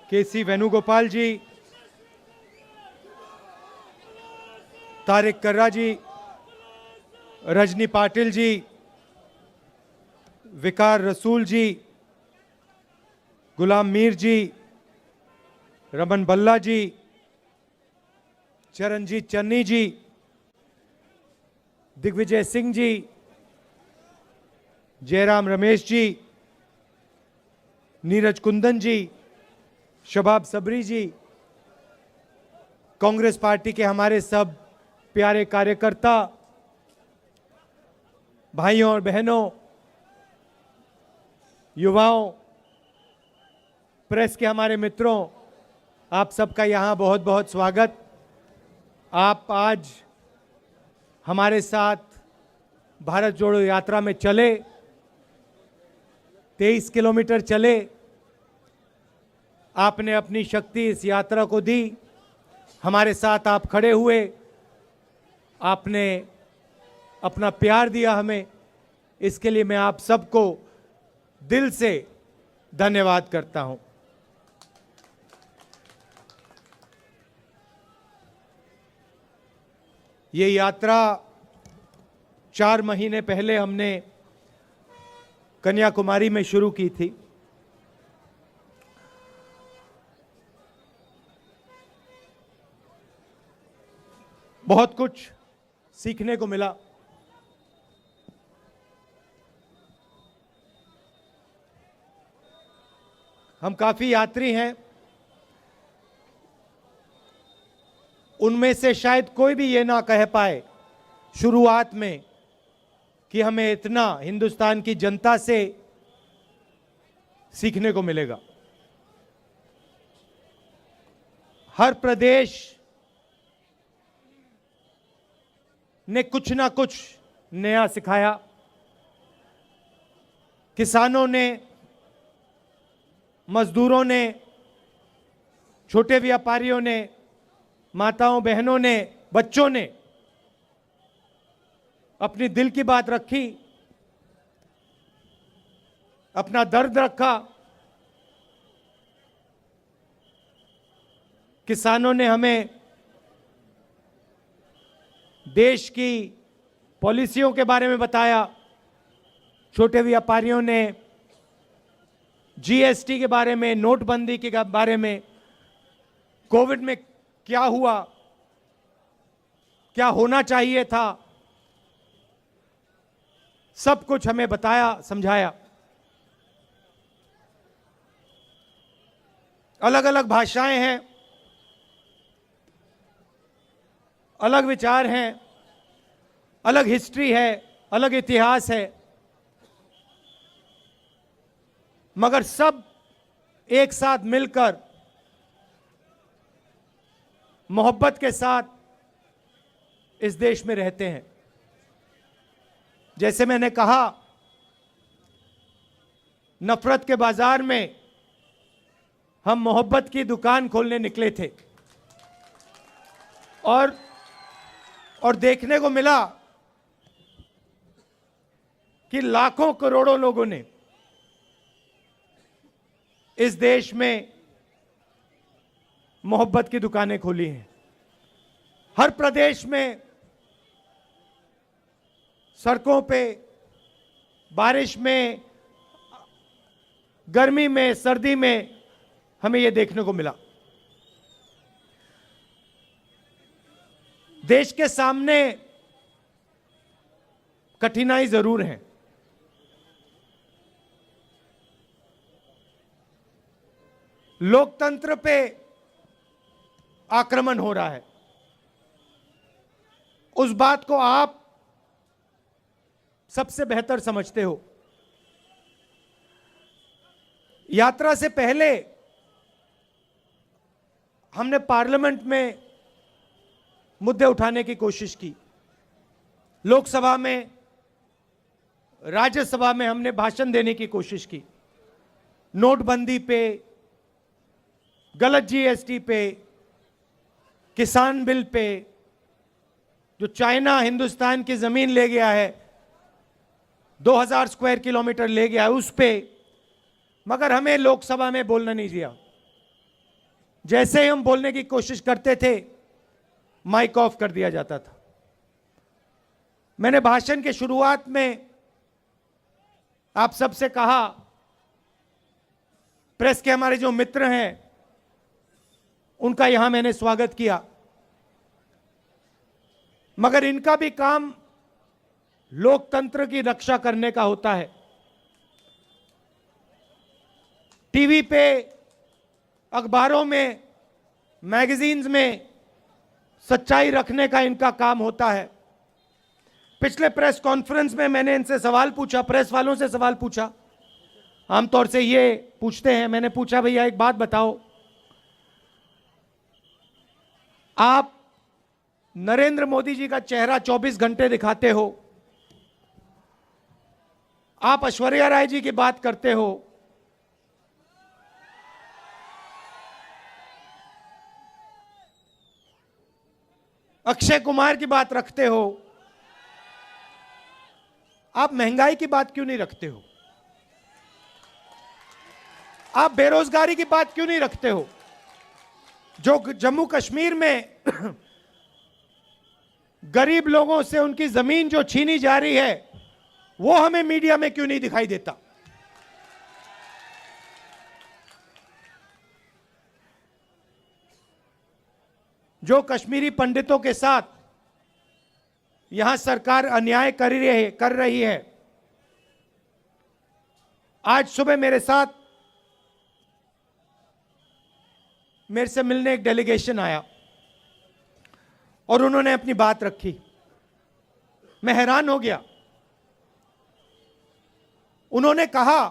केसी वेणुगोपाल जी, तारिक कर्रा जी, रजनी पाटिल जी, विकार रसूल जी, गुलाम मीर जी, रमन बल्ला जी, चरणजीत चन्नी जी, दिग्विजय सिंह जी, जयराम रमेश जी, नीरज कुंदन जी, शबाब सबरी जी, कांग्रेस पार्टी के हमारे सब प्यारे कार्यकर्ता, भाइयों और बहनों, युवाओं, प्रेस के हमारे मित्रों, आप सबका यहाँ बहुत बहुत स्वागत। आप आज हमारे साथ भारत जोड़ो यात्रा में चले, 23 किलोमीटर चले। आपने अपनी शक्ति इस यात्रा को दी, हमारे साथ आप खड़े हुए, आपने अपना प्यार दिया हमें। इसके लिए मैं आप सबको दिल से धन्यवाद करता हूं। ये यात्रा 4 महीने पहले हमने कन्याकुमारी में शुरू की थी। बहुत कुछ सीखने को मिला। हम काफी यात्री हैं, उनमें से शायद कोई भी ये ना कह पाए शुरुआत में कि हमें इतना हिंदुस्तान की जनता से सीखने को मिलेगा। हर प्रदेश ने कुछ ना कुछ नया सिखाया। किसानों ने, मजदूरों ने, छोटे व्यापारियों ने, माताओं बहनों ने, बच्चों ने अपनी दिल की बात रखी, अपना दर्द रखा। किसानों ने हमें देश की पॉलिसियों के बारे में बताया, छोटे व्यापारियों ने जीएसटी के बारे में, नोटबंदी के बारे में, कोविड में क्या हुआ, क्या होना चाहिए था, सब कुछ हमें बताया, समझाया। अलग अलग भाषाएं हैं, अलग विचार हैं, अलग हिस्ट्री है, अलग इतिहास है, मगर सब एक साथ मिलकर मोहब्बत के साथ इस देश में रहते हैं। जैसे मैंने कहा, नफरत के बाजार में हम मोहब्बत की दुकान खोलने निकले थे और देखने को मिला कि लाखों करोड़ों लोगों ने इस देश में मोहब्बत की दुकानें खोली हैं। हर प्रदेश में, सड़कों पे, बारिश में, गर्मी में, सर्दी में हमें यह देखने को मिला। देश के सामने कठिनाई जरूर है। लोकतंत्र पे आक्रमण हो रहा है। उस बात को आप सबसे बेहतर समझते हो। यात्रा से पहले हमने पार्लियामेंट में मुद्दे उठाने की कोशिश की। लोकसभा में, राज्यसभा में हमने भाषण देने की कोशिश की। नोटबंदी पे, गलत जीएसटी पे, किसान बिल पे, जो चाइना हिंदुस्तान की जमीन ले गया है, 2000 स्क्वायर किलोमीटर ले गया है, उस पे, मगर हमें लोकसभा में बोलना नहीं दिया। जैसे ही हम बोलने की कोशिश करते थे माइक ऑफ कर दिया जाता था। मैंने भाषण के शुरुआत में आप सबसे कहा, प्रेस के हमारे जो मित्र हैं उनका यहां मैंने स्वागत किया, मगर इनका भी काम लोकतंत्र की रक्षा करने का होता है। टीवी पे, अखबारों में, मैगजीन्स में सच्चाई रखने का इनका काम होता है। पिछले प्रेस कॉन्फ्रेंस में मैंने इनसे सवाल पूछा, प्रेस वालों से सवाल पूछा। आमतौर से ये पूछते हैं, मैंने पूछा भैया एक बात बताओ, आप नरेंद्र मोदी जी का चेहरा 24 घंटे दिखाते हो, आप ऐश्वर्या राय जी की बात करते हो, अक्षय कुमार की बात रखते हो, आप महंगाई की बात क्यों नहीं रखते हो? आप बेरोजगारी की बात क्यों नहीं रखते हो? जो जम्मू कश्मीर में गरीब लोगों से उनकी जमीन जो छीनी जा रही है, वो हमें मीडिया में क्यों नहीं दिखाई देता? जो कश्मीरी पंडितों के साथ यहां सरकार अन्याय कर रही है। आज सुबह मेरे से मिलने एक डेलीगेशन आया और उन्होंने अपनी बात रखी। मैं हैरान हो गया। उन्होंने कहा,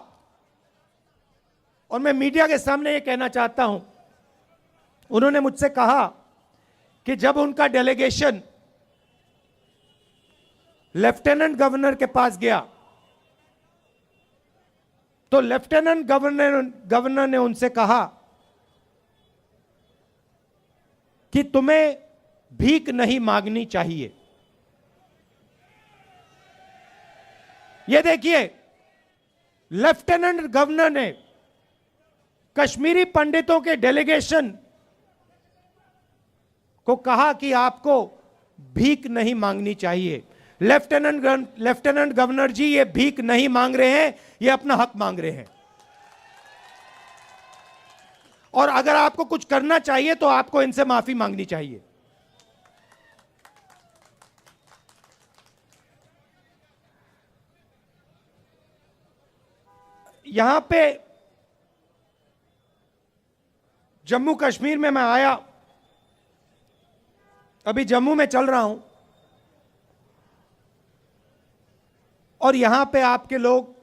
और मैं मीडिया के सामने ये कहना चाहता हूं, उन्होंने मुझसे कहा कि जब उनका डेलीगेशन लेफ्टिनेंट गवर्नर के पास गया तो लेफ्टिनेंट गवर्नर ने उनसे कहा कि तुम्हें भीख नहीं मांगनी चाहिए। यह देखिए, लेफ्टिनेंट गवर्नर ने कश्मीरी पंडितों के डेलीगेशन को कहा कि आपको भीख नहीं मांगनी चाहिए। लेफ्टिनेंट गवर्नर जी, ये भीख नहीं मांग रहे हैं, ये अपना हक मांग रहे हैं। और अगर आपको कुछ करना चाहिए तो आपको इनसे माफी मांगनी चाहिए। यहां पे जम्मू कश्मीर में मैं आया, अभी जम्मू में चल रहा हूं, और यहां पे आपके लोग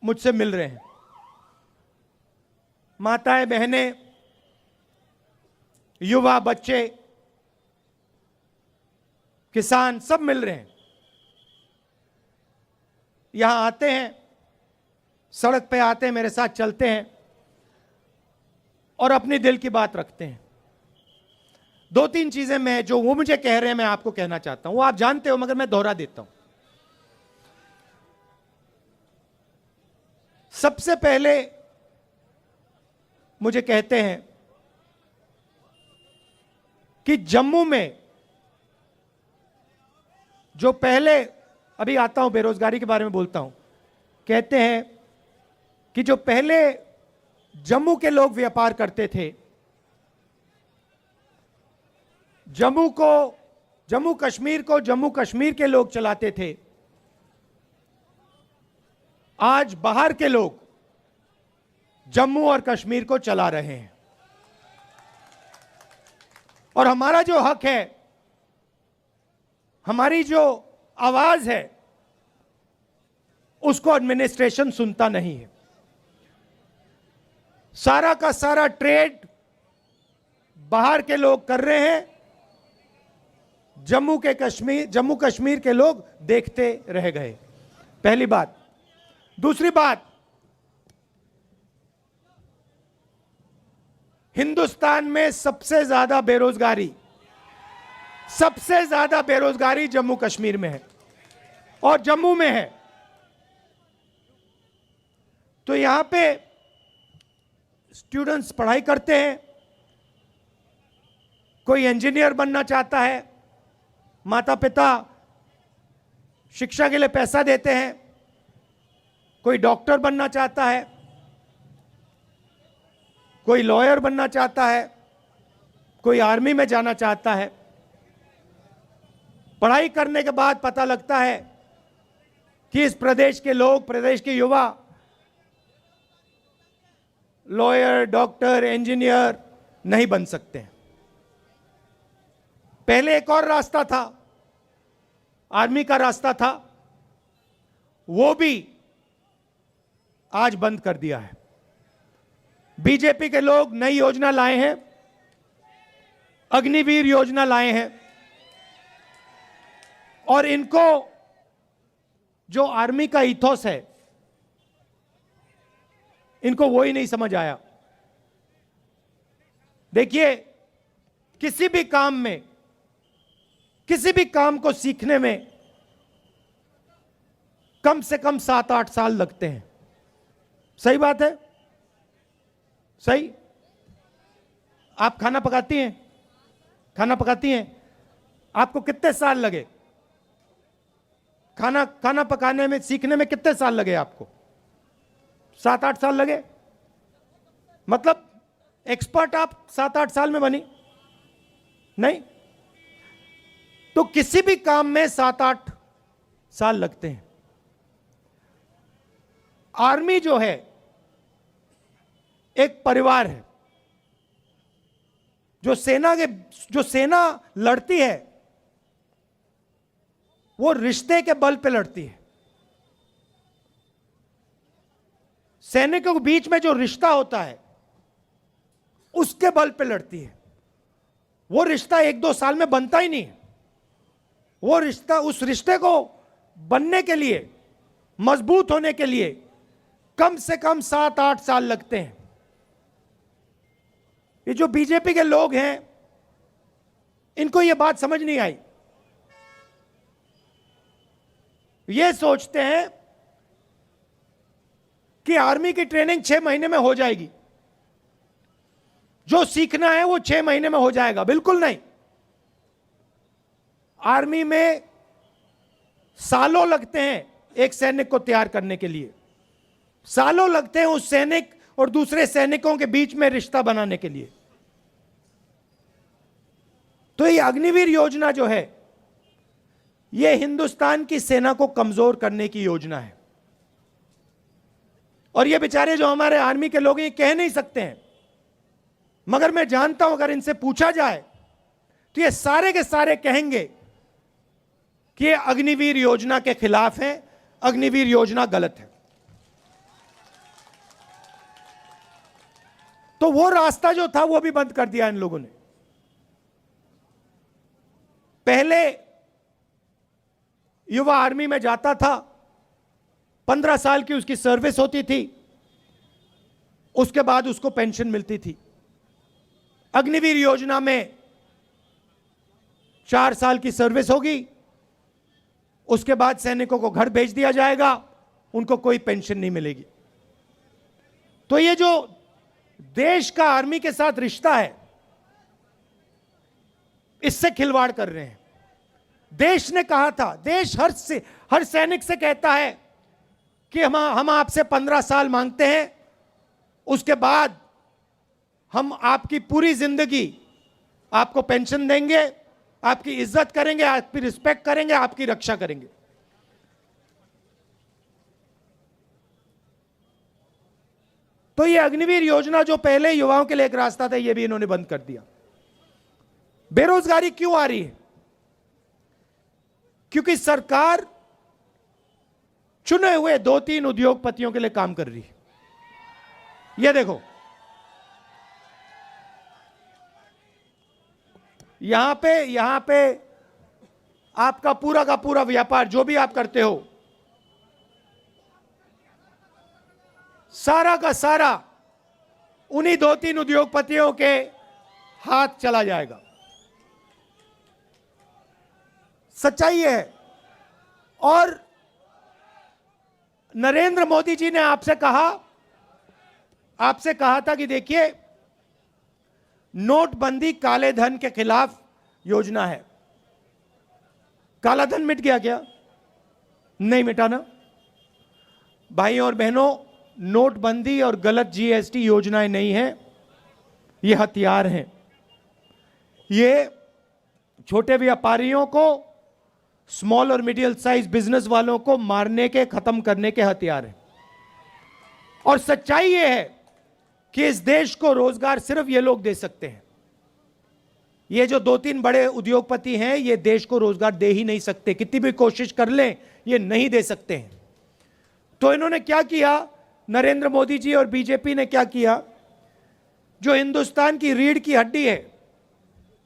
मुझसे मिल रहे हैं। माताएं, बहनें, युवा, बच्चे, किसान सब मिल रहे हैं। यहां आते हैं, सड़क पे आते हैं, मेरे साथ चलते हैं और अपनी दिल की बात रखते हैं। दो तीन चीजें मैं, जो वो मुझे कह रहे हैं, मैं आपको कहना चाहता हूं। वो आप जानते हो, मगर मैं दोहरा देता हूं। सबसे पहले मुझे कहते हैं कि जम्मू में जो पहले, अभी आता हूं, बेरोजगारी के बारे में बोलता हूं, कहते हैं कि जो पहले जम्मू के लोग व्यापार करते थे, जम्मू कश्मीर के लोग चलाते थे, आज बाहर के लोग जम्मू और कश्मीर को चला रहे हैं। और हमारा जो हक है, हमारी जो आवाज है, उसको एडमिनिस्ट्रेशन सुनता नहीं है। सारा का सारा ट्रेड बाहर के लोग कर रहे हैं, जम्मू कश्मीर के लोग देखते रह गए। पहली बात। दूसरी बात, हिंदुस्तान में सबसे ज्यादा बेरोजगारी जम्मू कश्मीर में है और जम्मू में है। तो यहां पे स्टूडेंट्स पढ़ाई करते हैं, कोई इंजीनियर बनना चाहता है, माता पिता शिक्षा के लिए पैसा देते हैं, कोई डॉक्टर बनना चाहता है, कोई लॉयर बनना चाहता है, कोई आर्मी में जाना चाहता है। पढ़ाई करने के बाद पता लगता है कि इस प्रदेश के लोग, प्रदेश के युवा लॉयर, डॉक्टर, इंजीनियर नहीं बन सकते हैं। पहले एक और रास्ता था, आर्मी का रास्ता था, वो भी आज बंद कर दिया है। बीजेपी के लोग नई योजना लाए हैं, अग्निवीर योजना लाए हैं, और इनको जो आर्मी का इथोस है, इनको वो ही नहीं समझ आया। देखिए, किसी भी काम में, किसी भी काम को सीखने में कम से कम 7-8 साल लगते हैं। सही बात है? सही? आप खाना पकाती हैं? खाना पकाती हैं? आपको कितने साल लगे? खाना पकाने में, सीखने में कितने साल लगे आपको? 7-8 साल लगे? मतलब एक्सपर्ट आप 7-8 साल में बनी? नहीं। तो किसी भी काम में 7-8 साल लगते हैं। आर्मी जो है एक परिवार है। जो सेना लड़ती है, वो रिश्ते के बल पे लड़ती है। सैनिकों के बीच में जो रिश्ता होता है, उसके बल पे लड़ती है। वो रिश्ता 1-2 साल में बनता ही नहीं है। वो रिश्ता, उस रिश्ते को बनने के लिए, मजबूत होने के लिए कम से कम 7-8 साल लगते हैं। ये जो बीजेपी के लोग हैं, इनको ये बात समझ नहीं आई। ये सोचते हैं कि आर्मी की ट्रेनिंग 6 महीने में हो जाएगी, जो सीखना है वो 6 महीने में हो जाएगा। बिल्कुल नहीं। आर्मी में सालों लगते हैं एक सैनिक को तैयार करने के लिए। सालों लगते हैं उस सैनिक और दूसरे सैनिकों के बीच में रिश्ता बनाने के लिए। तो ये अग्निवीर योजना जो है, ये हिंदुस्तान की सेना को कमजोर करने की योजना है। और ये बेचारे जो हमारे आर्मी के लोग, ये कह नहीं सकते हैं, मगर मैं जानता हूं अगर इनसे पूछा जाए तो ये सारे के सारे कहेंगे कि ये अग्निवीर योजना के खिलाफ है, अग्निवीर योजना गलत है। तो वो रास्ता जो था वो भी बंद कर दिया इन लोगों ने। पहले युवा आर्मी में जाता था, 15 साल की उसकी सर्विस होती थी, उसके बाद उसको पेंशन मिलती थी। अग्निवीर योजना में 4 साल की सर्विस होगी, उसके बाद सैनिकों को घर भेज दिया जाएगा, उनको कोई पेंशन नहीं मिलेगी। तो ये जो देश का आर्मी के साथ रिश्ता है, इससे खिलवाड़ कर रहे हैं। देश ने कहा था, देश हर सैनिक से कहता है कि हम आपसे 15 साल मांगते हैं, उसके बाद हम आपकी पूरी जिंदगी आपको पेंशन देंगे, आपकी इज्जत करेंगे, आपकी रिस्पेक्ट करेंगे, आपकी रक्षा करेंगे। तो ये अग्निवीर योजना जो पहले युवाओं के लिए एक रास्ता था, ये भी इन्होंने बंद कर दिया। बेरोजगारी क्यों आ रही है? क्योंकि सरकार चुने हुए 2-3 उद्योगपतियों के लिए काम कर रही है। ये देखो, यहां पे आपका पूरा का पूरा व्यापार, जो भी आप करते हो, सारा का सारा उन्हीं 2-3 उद्योगपतियों के हाथ चला जाएगा। सच्चाई है। और नरेंद्र मोदी जी ने आपसे कहा आपसे कहा था कि देखिए, नोटबंदी काले धन के खिलाफ योजना है। काला धन मिट गया क्या? नहीं मिटा ना। भाइयों और बहनों, नोटबंदी और गलत जीएसटी योजनाएं नहीं है, ये हथियार हैं। ये छोटे व्यापारियों को, स्मॉल और मिडिल साइज बिजनेस वालों को मारने के, खत्म करने के हथियार हैं। और सच्चाई ये है कि इस देश को रोजगार सिर्फ ये लोग दे सकते हैं। ये जो 2-3 बड़े उद्योगपति हैं, ये देश को रोजगार दे ही नहीं सकते, कितनी भी कोशिश कर लें ये नहीं दे सकते हैं। तो इन्होंने क्या किया, नरेंद्र मोदी जी और बीजेपी ने क्या किया, जो हिंदुस्तान की रीढ़ की हड्डी है,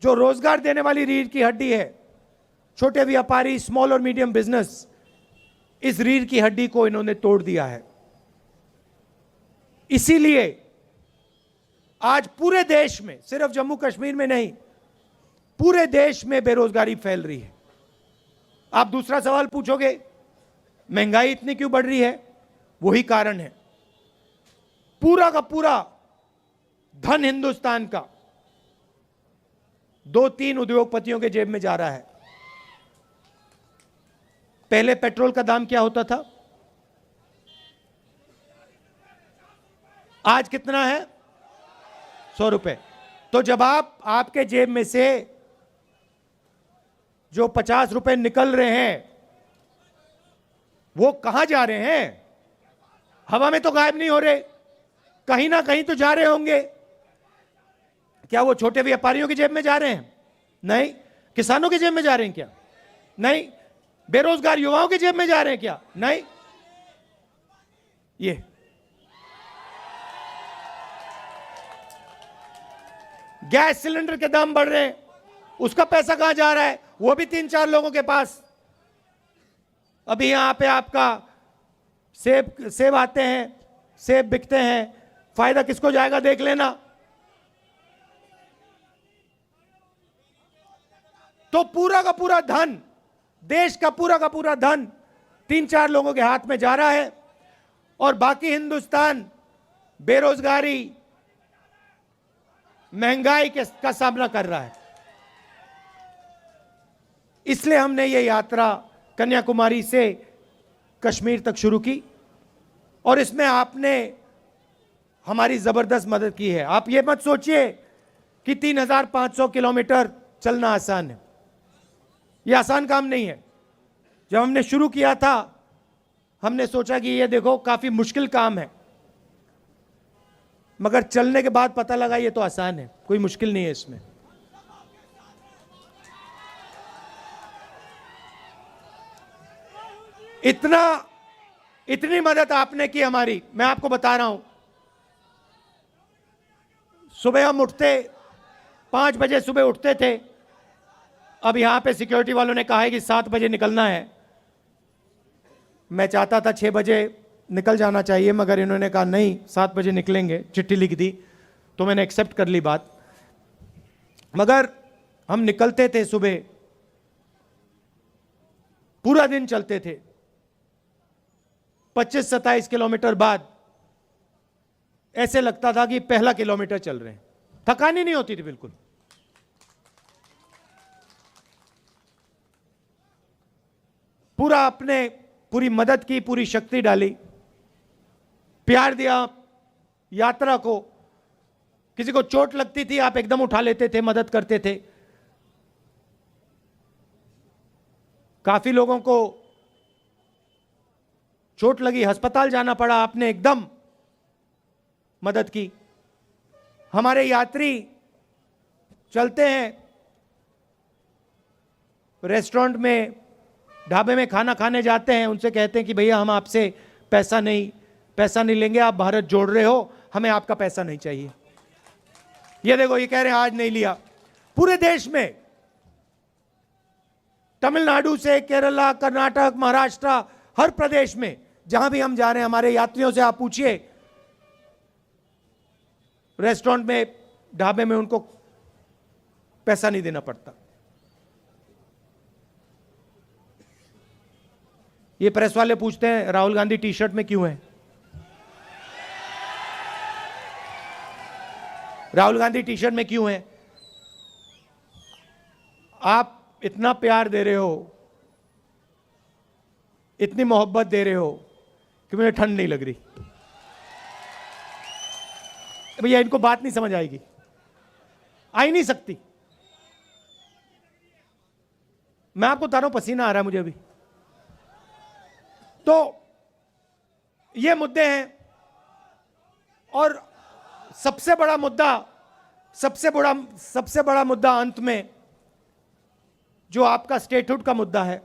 जो रोजगार देने वाली रीढ़ की हड्डी है, छोटे व्यापारी, स्मॉल और मीडियम बिजनेस, इस रीढ़ की हड्डी को इन्होंने तोड़ दिया है। इसीलिए आज पूरे देश में, सिर्फ जम्मू कश्मीर में नहीं, पूरे देश में बेरोजगारी फैल रही है। आप दूसरा सवाल पूछोगे, महंगाई इतनी क्यों बढ़ रही है? वही कारण है। पूरा का पूरा धन हिंदुस्तान का 2-3 उद्योगपतियों के जेब में जा रहा है। पहले पेट्रोल का दाम क्या होता था? आज कितना है? 100 रुपए। तो जब आपके जेब में से जो 50 रुपए निकल रहे हैं, वो कहां जा रहे हैं? हवा में तो गायब नहीं हो रहे, कहीं ना कहीं तो जा रहे होंगे। क्या वो छोटे व्यापारियों की जेब में जा रहे हैं? नहीं। किसानों की जेब में जा रहे हैं क्या? नहीं। बेरोजगार युवाओं की जेब में जा रहे हैं क्या? नहीं। ये गैस सिलेंडर के दाम बढ़ रहे हैं, उसका पैसा कहां जा रहा है? वो भी 3-4 लोगों के पास। अभी यहां पे आपका सेब आते हैं, सेब बिकते हैं, फायदा किसको जाएगा देख लेना। तो पूरा का पूरा धन, देश का पूरा धन 3-4 लोगों के हाथ में जा रहा है, और बाकी हिंदुस्तान बेरोजगारी, महंगाई का सामना कर रहा है। इसलिए हमने ये यात्रा कन्याकुमारी से कश्मीर तक शुरू की, और इसमें आपने हमारी जबरदस्त मदद की है। आप ये मत सोचिए कि 3500 किलोमीटर चलना आसान है, यह आसान काम नहीं है। जब हमने शुरू किया था, हमने सोचा कि ये देखो काफी मुश्किल काम है, मगर चलने के बाद पता लगा ये तो आसान है, कोई मुश्किल नहीं है इसमें। इतनी मदद आपने की हमारी, मैं आपको बता रहा हूं। सुबह हम उठते 5 बजे सुबह उठते थे, अब यहां पे सिक्योरिटी वालों ने कहा है कि 7 बजे निकलना है। मैं चाहता था 6 बजे निकल जाना चाहिए, मगर इन्होंने कहा नहीं 7 बजे निकलेंगे, चिट्ठी लिख दी, तो मैंने एक्सेप्ट कर ली बात। मगर हम निकलते थे सुबह, पूरा दिन चलते थे, 25-27 किलोमीटर बाद ऐसे लगता था कि पहला किलोमीटर चल रहे हैं, थकान ही नहीं होती थी बिल्कुल। पूरा अपने पूरी मदद की, पूरी शक्ति डाली, प्यार दिया यात्रा को। किसी को चोट लगती थी, आप एकदम उठा लेते थे, मदद करते थे। काफी लोगों को चोट लगी, अस्पताल जाना पड़ा, आपने एकदम मदद की। हमारे यात्री चलते हैं, रेस्टोरेंट में, ढाबे में खाना खाने जाते हैं, उनसे कहते हैं कि भैया हम आपसे पैसा नहीं लेंगे, आप भारत जोड़ रहे हो, हमें आपका पैसा नहीं चाहिए। ये देखो, ये कह रहे हैं आज नहीं लिया। पूरे देश में, तमिलनाडु से केरला, कर्नाटक, महाराष्ट्र, हर प्रदेश में जहां भी हम जा रहे हैं, हमारे यात्रियों से आप पूछिए, रेस्टोरेंट में, ढाबे में उनको पैसा नहीं देना पड़ता। ये प्रेस वाले पूछते हैं राहुल गांधी टी शर्ट में क्यों है? राहुल गांधी टी शर्ट में क्यों हैं? आप इतना प्यार दे रहे हो, इतनी मोहब्बत दे रहे हो कि मुझे ठंड नहीं लग रही। भैया इनको बात नहीं समझ आएगी, आ ही नहीं सकती। मैं आपको बता रहा हूं, पसीना आ रहा है मुझे अभी। तो ये मुद्दे हैं, और सबसे बड़ा मुद्दा अंत में जो आपका स्टेटहुड का मुद्दा है,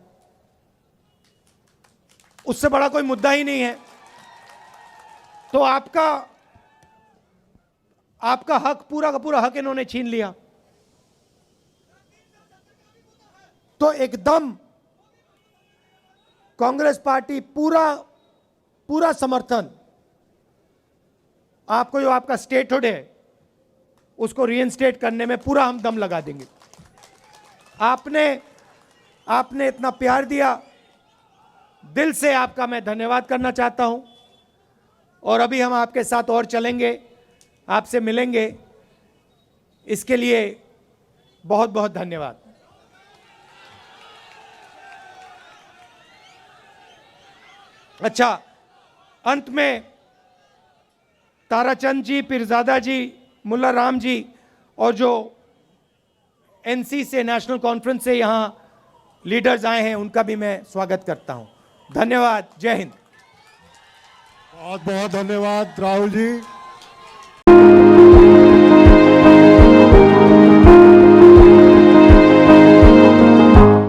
उससे बड़ा कोई मुद्दा ही नहीं है। तो आपका हक, पूरा का पूरा हक इन्होंने छीन लिया। तो एकदम कांग्रेस पार्टी पूरा समर्थन आपको, जो आपका स्टेटहुड है उसको रीइंस्टेट करने में पूरा हम दम लगा देंगे। आपने इतना प्यार दिया, दिल से आपका मैं धन्यवाद करना चाहता हूं। और अभी हम आपके साथ और चलेंगे, आपसे मिलेंगे, इसके लिए बहुत बहुत धन्यवाद। अच्छा, अंत में ताराचंद जी, पीरजादा जी, मुल्ला राम जी और जो एनसी से, नेशनल कॉन्फ्रेंस से यहां लीडर्स आए हैं, उनका भी मैं स्वागत करता हूं। धन्यवाद। जय हिंद। बहुत बहुत धन्यवाद राहुल जी।